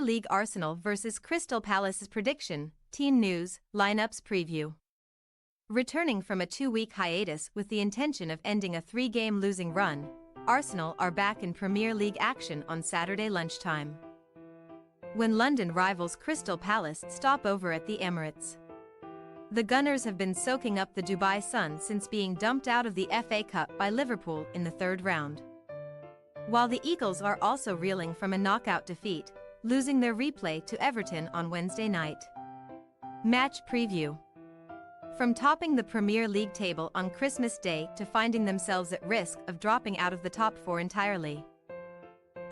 League Arsenal vs Crystal Palace's prediction, team news, lineups preview. Returning from a 2-week hiatus with the intention of ending a 3-game losing run, Arsenal are back in Premier League action on Saturday lunchtime, when London rivals Crystal Palace stop over at the Emirates. The Gunners have been soaking up the Dubai sun since being dumped out of the FA Cup by Liverpool in the third round, while the Eagles are also reeling from a knockout defeat, losing their replay to Everton on Wednesday night. Match preview. From topping the Premier League table on Christmas Day to finding themselves at risk of dropping out of the top 4 entirely,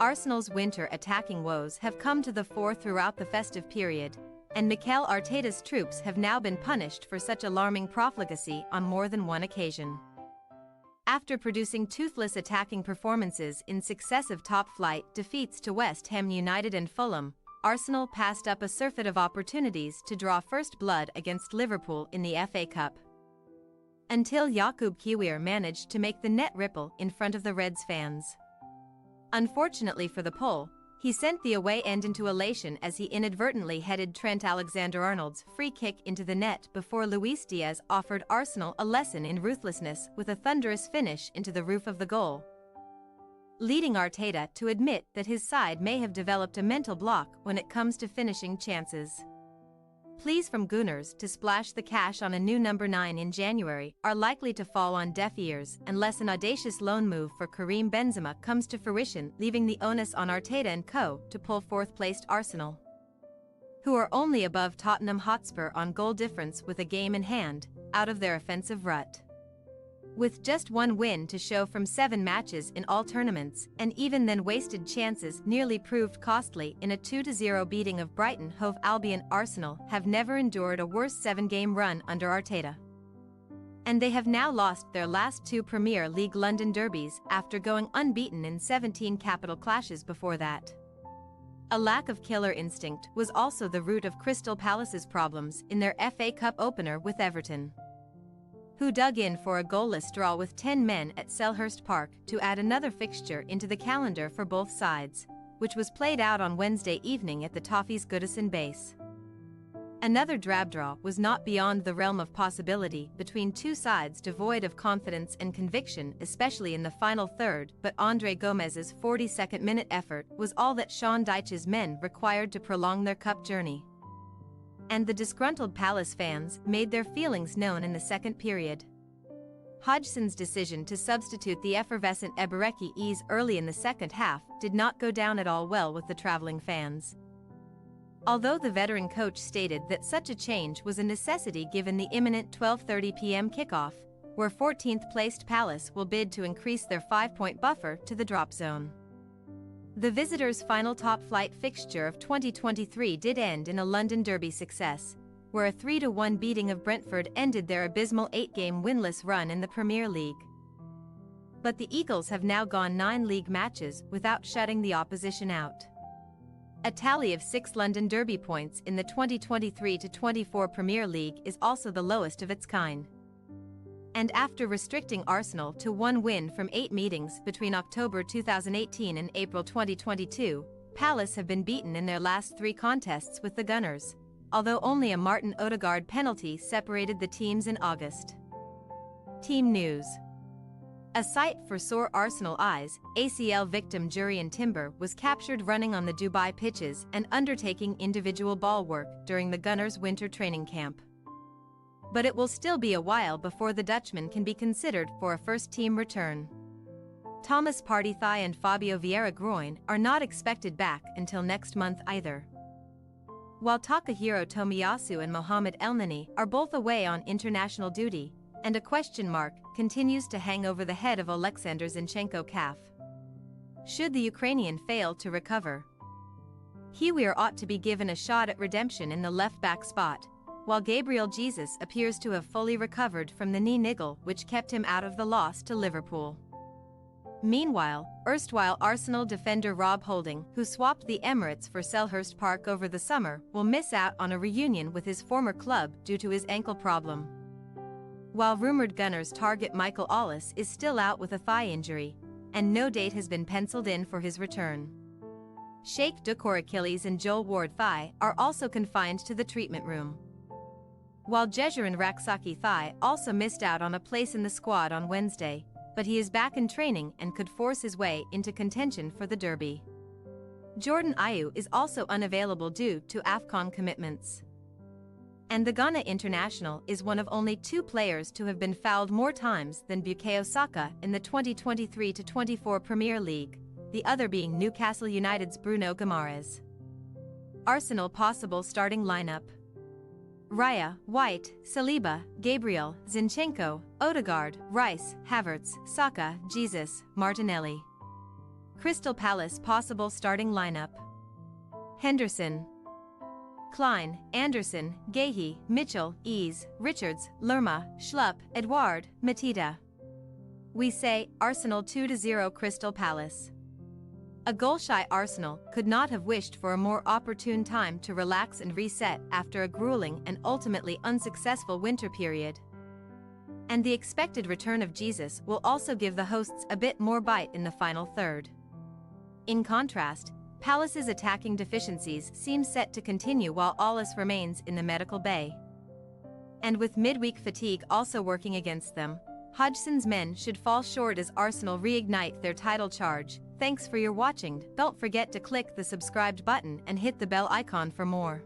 Arsenal's winter attacking woes have come to the fore throughout the festive period, and Mikel Arteta's troops have now been punished for such alarming profligacy on more than one occasion. After producing toothless attacking performances in successive top-flight defeats to West Ham United and Fulham, Arsenal passed up a surfeit of opportunities to draw first blood against Liverpool in the FA Cup, until Jakub Kiwior managed to make the net ripple in front of the Reds fans. Unfortunately for the Pole, he sent the away end into elation as he inadvertently headed Trent Alexander-Arnold's free kick into the net before Luis Diaz offered Arsenal a lesson in ruthlessness with a thunderous finish into the roof of the goal, leading Arteta to admit that his side may have developed a mental block when it comes to finishing chances. Pleas from Gunners to splash the cash on a new number 9 in January are likely to fall on deaf ears unless an audacious loan move for Karim Benzema comes to fruition, leaving the onus on Arteta and co. to pull fourth-placed Arsenal, who are only above Tottenham Hotspur on goal difference with a game in hand, out of their offensive rut. With just one win to show from 7 matches in all tournaments, and even then wasted chances nearly proved costly in a 2-0 beating of Brighton Hove Albion, Arsenal have never endured a worse 7-game run under Arteta, and they have now lost their last 2 Premier League London derbies after going unbeaten in 17 capital clashes before that. A lack of killer instinct was also the root of Crystal Palace's problems in their FA Cup opener with Everton, who dug in for a goalless draw with 10 men at Selhurst Park to add another fixture into the calendar for both sides, which was played out on Wednesday evening at the Toffees Goodison base. Another drab draw was not beyond the realm of possibility between two sides devoid of confidence and conviction, especially in the final third, but Andre Gomez's 42nd minute effort was all that Sean Dyche's men required to prolong their cup journey, and the disgruntled Palace fans made their feelings known in the second period. Hodgson's decision to substitute the effervescent Eberechi early in the second half did not go down at all well with the travelling fans, although the veteran coach stated that such a change was a necessity given the imminent 12:30 p.m. kickoff, where 14th-placed Palace will bid to increase their 5-point buffer to the drop zone. The visitors' final top-flight fixture of 2023 did end in a London derby success, where a 3-1 beating of Brentford ended their abysmal 8-game winless run in the Premier League. But the Eagles have now gone 9 league matches without shutting the opposition out. A tally of 6 London derby points in the 2023-24 Premier League is also the lowest of its kind. And after restricting Arsenal to 1 win from 8 meetings between October 2018 and April 2022, Palace have been beaten in their last 3 contests with the Gunners, although only a Martin Odegaard penalty separated the teams in August. Team news. A sight for sore Arsenal eyes, ACL victim Jurrien Timber was captured running on the Dubai pitches and undertaking individual ball work during the Gunners' winter training camp. But it will still be a while before the Dutchman can be considered for a first-team return. Thomas Partey thigh and Fabio Vieira groin are not expected back until next month either, while Takahiro Tomiyasu and Mohamed Elneny are both away on international duty, and a question mark continues to hang over the head of Oleksandr Zinchenko calf. Should the Ukrainian fail to recover, Kiwior ought to be given a shot at redemption in the left-back spot, while Gabriel Jesus appears to have fully recovered from the knee niggle which kept him out of the loss to Liverpool. Meanwhile, erstwhile Arsenal defender Rob Holding, who swapped the Emirates for Selhurst Park over the summer, will miss out on a reunion with his former club due to his ankle problem, while rumored Gunners target Michael Ollis is still out with a thigh injury, and no date has been penciled in for his return. Sheikh Dukor Achilles and Joel Ward thigh are also confined to the treatment room. While Jejuran Raksaki thigh also missed out on a place in the squad on Wednesday, but he is back in training and could force his way into contention for the derby. Jordan Ayew is also unavailable due to AFCON commitments. And the Ghana international is one of only 2 players to have been fouled more times than Bukayo Saka in the 2023-24 Premier League, the other being Newcastle United's Bruno Guimaraes. Arsenal possible starting lineup: Raya, White, Saliba, Gabriel, Zinchenko, Odegaard, Rice, Havertz, Saka, Jesus, Martinelli. Crystal Palace possible starting lineup: Henderson, Klein, Anderson, Gahey, Mitchell, Ease, Richards, Lerma, Schlupp, Edouard, Matita. We say Arsenal 2-0 Crystal Palace. A goal-shy Arsenal could not have wished for a more opportune time to relax and reset after a grueling and ultimately unsuccessful winter period. And the expected return of Jesus will also give the hosts a bit more bite in the final third. In contrast, Palace's attacking deficiencies seem set to continue while Ollis remains in the medical bay. And with midweek fatigue also working against them, Hodgson's men should fall short as Arsenal reignite their title charge. Thanks for your watching. Don't forget to click the subscribed button and hit the bell icon for more.